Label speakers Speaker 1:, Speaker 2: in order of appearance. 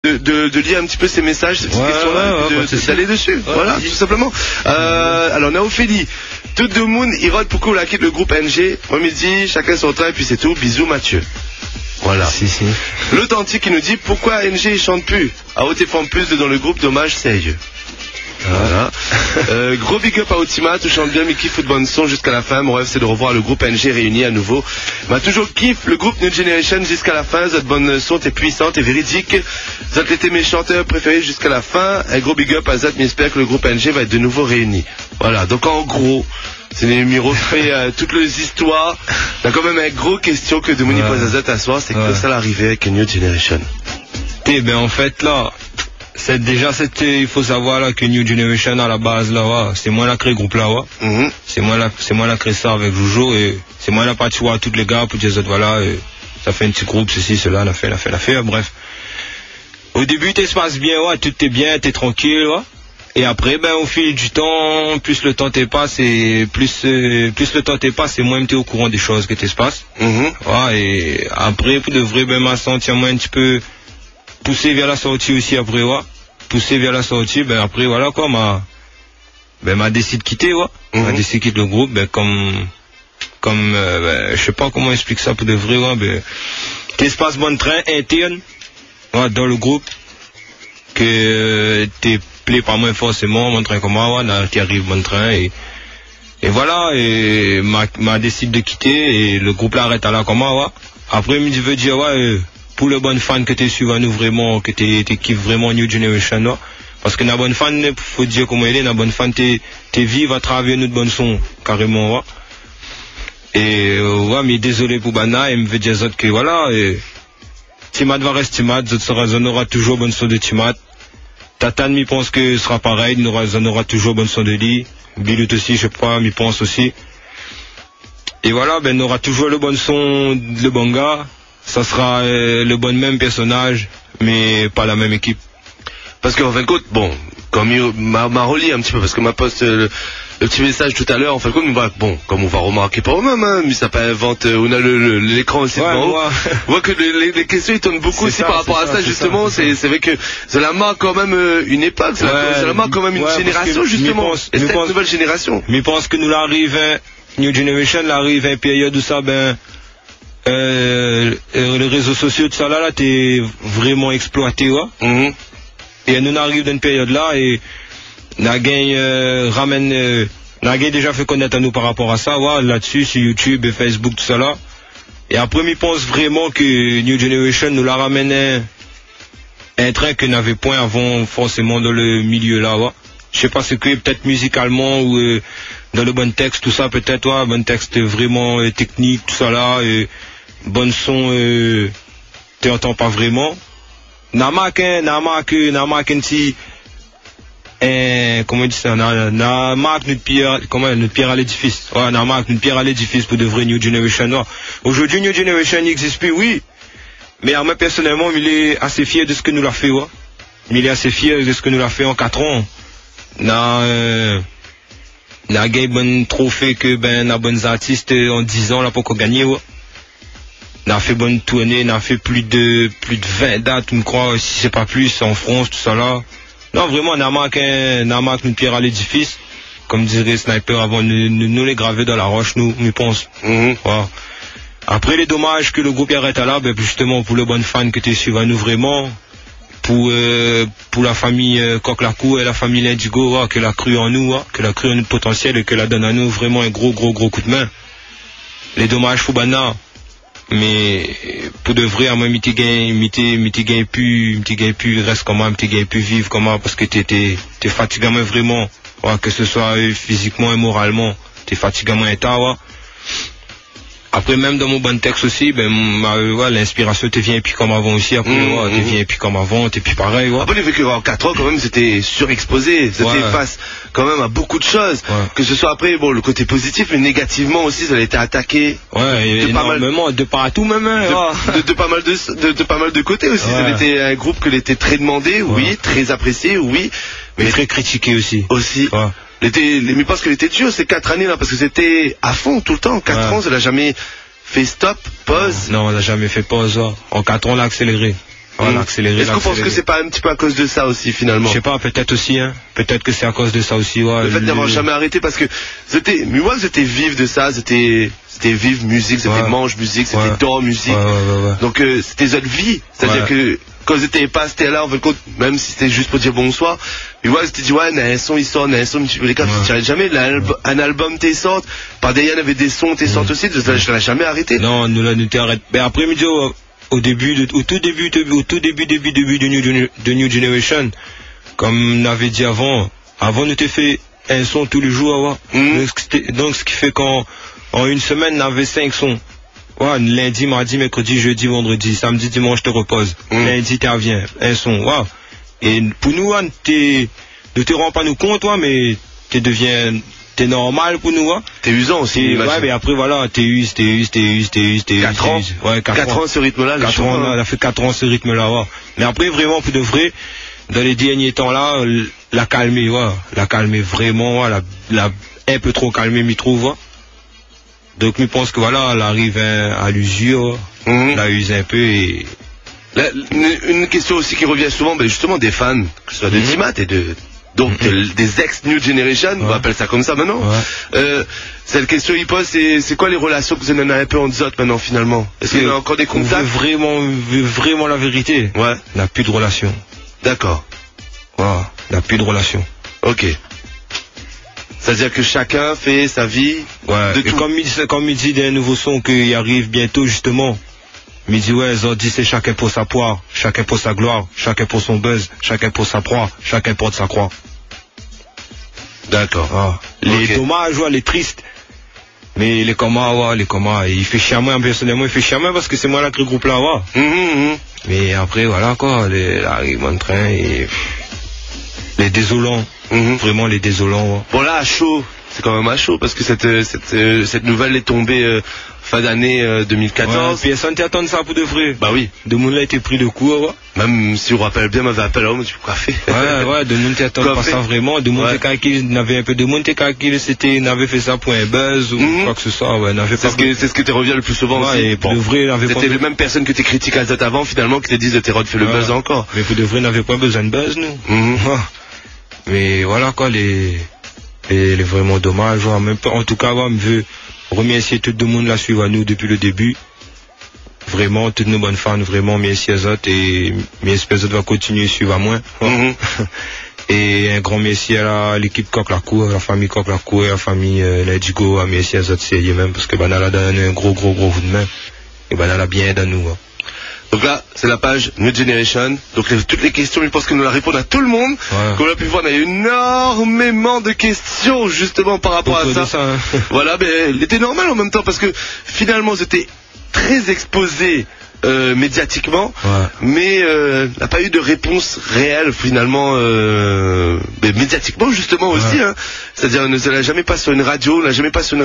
Speaker 1: de lire un petit peu ces messages, ces petites questions-là, d'aller dessus. Voilà, tout simplement. Alors, on a Ophélie. Tout le monde, il rôde pourquoi on la quitte le groupe NG. Au midi, chacun son train, et puis c'est tout. Bisous, Mathieu. Voilà.
Speaker 2: Si.
Speaker 1: L'authentique qui nous dit pourquoi NG il chante plus. À haute et forme plus dans le groupe, dommage, sérieux. Voilà. Gros big up à Ultima, tout chante bien, mais kiffe de bonne son jusqu'à la fin. Mon rêve c'est de revoir le groupe NG réuni à nouveau. M'a toujours kiffe le groupe New Generation jusqu'à la fin. Cette bonne son, t'es puissante et véridique. Vous êtes mes chanteurs préférés jusqu'à la fin. Un gros big up à Zat, mais j'espère que le groupe NG va être de nouveau réuni. Voilà, donc en gros, c'est mis refait toutes les histoires. Il y a quand même une grosse question que Demouni pose à Zat à soir, c'est que ça l'arrivée avec New Generation.
Speaker 2: Ben en fait là, il faut savoir là que New Generation à la base là, c'est moi qui a créé le groupe là, c'est moi qui a créé ça avec Jojo et c'est moi qui a parti voir tous les gars pour dire voilà, ça fait un petit groupe, ceci, cela, on a fait, bref. Au début t'es se passe bien, tout est bien, t'es tranquille, et après au fil du temps, plus le temps t'es passe et plus le temps t'es passe et moins t'es au courant des choses que t'es se passe. Et après pour de vrai m'a senti moi un petit peu poussé vers la sortie aussi après après voilà quoi m'a décidé de quitter m'a décidé de quitter le groupe comme je sais pas comment expliquer ça pour de vrai t'espace bon train interne dans le groupe que t'es plaît pas moins forcément mon train comme moi qui arrive bon train et voilà et m'a décidé de quitter et le groupe l'arrête à là comme moi après il me veut dire pour le bon fan que tu suives à nous vraiment, que tu kiffes vraiment New Generation, parce que la bonne fan, faut dire comment elle est, la bonne fan, t'es vive à travers notre bonne son, carrément, Et, mais désolé pour Bana, il me veut dire que voilà, Timat va rester Timat, on aura toujours bonne son de Timat. Tatan, m'y pense que ce sera pareil, on aura toujours bonne son de Lee. Bilut aussi, je sais pas, m'y pense aussi. Et voilà, on aura toujours le bon son, le bon gars. Ça sera le bon même personnage, mais pas la même équipe.
Speaker 1: Parce qu'en fin de compte, comme il m'a relié un petit peu, parce que m'a poste le petit message tout à l'heure, en fin de compte, comme on va remarquer pas au même, mais ça peut inventer, on a l'écran aussi devant haut. On voit que les questions ils tournent beaucoup aussi par rapport à ça, justement, c'est vrai que cela marque quand même une époque, cela marque quand même une génération, justement, et cette nouvelle génération.
Speaker 2: Mais je pense que nous l'arrive, New Generation l'arrive à une période où ça, les réseaux sociaux de ça là t'es vraiment exploité et nous arrive dans une période là et n'a déjà fait connaître à nous par rapport à ça là-dessus sur YouTube et Facebook tout ça là et après je pense vraiment que New Generation nous la ramène un train que n'avait point avant forcément dans le milieu là je sais pas ce que peut-être musicalement ou dans le bon texte tout ça peut-être bon texte vraiment technique tout ça là bon son tu entends pas vraiment n'a marqué si comment on dit ça n'a marqué notre pierre à l'édifice n'a marqué notre pierre à l'édifice pour de vrai New Generation aujourd'hui New Generation n'existe plus oui mais moi personnellement il est assez fier de ce que nous l'a fait il est assez fier de ce que nous l'a fait en 4 ans n'a gagné bon trophée que n'a bons artistes en 10 ans là pour qu'on gagne on a fait bonne tournée, on a fait plus de 20 dates, je crois, si c'est pas plus, en France, tout ça là. Non, vraiment, on a marqué une pierre à l'édifice, comme dirait Sniper avant, nous les graver dans la roche, nous pense. Voilà. Après, les dommages que le groupe arrête à là, justement, pour le bon fan que tu suives à nous vraiment, pour la famille Coq-Lacou et la famille Indigo, qu'elle a cru en nous, qu'elle a cru en notre potentiel et qu'elle a donné à nous vraiment un gros coup de main. Les dommages pour Bana. Mais pour de vrai à moi m'ti gain plus reste comment m'ti gain plus vivre comment parce que t'es fatigué vraiment que ce soit physiquement et moralement t'es fatigué à état après même dans mon bon texte aussi l'inspiration te vient puis comme avant aussi après te vient puis comme avant t'es puis pareil
Speaker 1: après le fait que en 4 ans quand même c'était surexposé c'était face quand même à beaucoup de choses que ce soit après le côté positif mais négativement aussi ça a été attaqué
Speaker 2: énormément de partout même
Speaker 1: de pas mal de côtés aussi ça a été un groupe que l'était très demandé très apprécié
Speaker 2: mais très critiqué aussi
Speaker 1: mais parce qu'elle était dure ces 4 années là parce que c'était à fond tout le temps 4 ans elle a jamais fait stop pause
Speaker 2: non elle a jamais fait pause en 4 ans on l'a accéléré On a accéléré.
Speaker 1: Est-ce qu'on pense que c'est pas un petit peu à cause de ça aussi finalement?
Speaker 2: Je sais pas, peut-être aussi, hein. Peut-être que c'est à cause de ça aussi, ouais.
Speaker 1: Le fait d'avoir jamais arrêté, parce que moi j'étais vif de ça, c'était vivre musique, c'était mange musique, c'était dors musique. Donc c'était notre vie, c'est-à-dire que quand j'étais pas, c'était là, en fin de compte, même si c'était juste pour dire bonsoir. Mais moi, j'étais dit, ouais, un son, il sort, un son, les gars, tu t'arrêtes jamais, un album, t'es sorti. Par derrière, il y avait des sons, t'es sorti aussi, je l'ai jamais arrêté.
Speaker 2: Non, nous là, nous t'arrêtes. Mais après, midi, au tout début de New Generation, comme on avait dit avant, nous t'ai fait un son tous les jours, donc ce qui fait qu'en une semaine, on avait 5 sons. Ouais, lundi, mardi, mercredi, jeudi, vendredi, samedi, dimanche, je te repose. Lundi, tu reviens, un son, wow. Et pour nous, ne te rends pas nous compte, mais t'es normal pour nous,
Speaker 1: T'es usant aussi.
Speaker 2: Ouais, mais après, voilà, t'es use.
Speaker 1: 4 ans. Ouais, 4 ans ce rythme-là,
Speaker 2: 4 ans, on a fait 4 ans ce rythme-là, ouais. Mais après, vraiment, pour de vrai, dans les derniers temps-là, la calmer, vraiment, la un peu trop calmer, m'y trouve, Donc, je pense que voilà, elle arrive à l'usure, la use un peu et...
Speaker 1: Une question aussi qui revient souvent, justement des fans, que ce soit de Timat et des ex-New Generation, on va appeler ça comme ça maintenant. Cette question il pose, c'est quoi les relations que vous en avez un peu en autres maintenant finalement? Est-ce qu'il y a encore des contacts?
Speaker 2: Vraiment la vérité.
Speaker 1: Ouais.
Speaker 2: On n'a plus de relation.
Speaker 1: D'accord.
Speaker 2: Voilà, on n'a plus de relation.
Speaker 1: Ok. C'est-à-dire que chacun fait sa vie.
Speaker 2: Ouais. Et comme il dit d'un nouveau son qui arrive bientôt justement, il dit ouais, Zordi c'est chacun pour sa poire, chacun pour sa gloire, chacun pour son buzz, chacun pour sa proie, chacun porte sa croix.
Speaker 1: D'accord.
Speaker 2: Les dommages, les tristes. Mais les comas, il fait chier à moi, personnellement, il fait chier à moi parce que c'est moi qui groupe là, Mais après, voilà quoi, arrive en train et les désolants. Vraiment les désolants.
Speaker 1: Bon là à chaud, c'est quand même à chaud parce que cette nouvelle est tombée fin d'année 2014.
Speaker 2: Puis personne t'y attend ça pour de vrai.
Speaker 1: Bah oui.
Speaker 2: De monde là a été pris de court.
Speaker 1: Même si on rappelle bien, m'avait appelé à moi, tu peux fait.
Speaker 2: Ouais, de monde t'y attend pas ça vraiment. De monde qu'il n'avait un peu de monde qu'il c'était n'avait fait ça pour un buzz ou quoi que ce soit. Ouais, n'avait pas.
Speaker 1: C'est ce que tu reviens le plus souvent aussi.
Speaker 2: Et pour de vrai,
Speaker 1: c'était les mêmes personnes que tu critiques à Zot avant finalement qui te disent de t'es fait le buzz encore.
Speaker 2: Mais pour de vrai, n'avait pas besoin de buzz nous. Mais voilà quoi, les vraiment dommages. En tout cas, je veux remercier tout le monde là suivre à nous depuis le début. Vraiment, toutes nos bonnes fans, vraiment, merci à eux et j'espère que ça va continuer à suivre à moi. Et un grand merci à l'équipe Coq la Cour, à la famille Coq la Cour, à la famille Nedigo, merci à eux sérieux même parce que elle a donné un gros coup de main et elle a bien dans nous.
Speaker 1: Donc là, c'est la page New Generation. Donc toutes les questions, je pense que nous la répondons à tout le monde. Comme on a pu voir, on a eu énormément de questions justement par rapport à ça. Voilà, mais elle était normale en même temps parce que finalement, c'était très exposé médiatiquement, mais n'a pas eu de réponse réelle finalement médiatiquement justement aussi. C'est-à-dire, on ne l'a jamais pas sur une radio, on l'a jamais pas sur une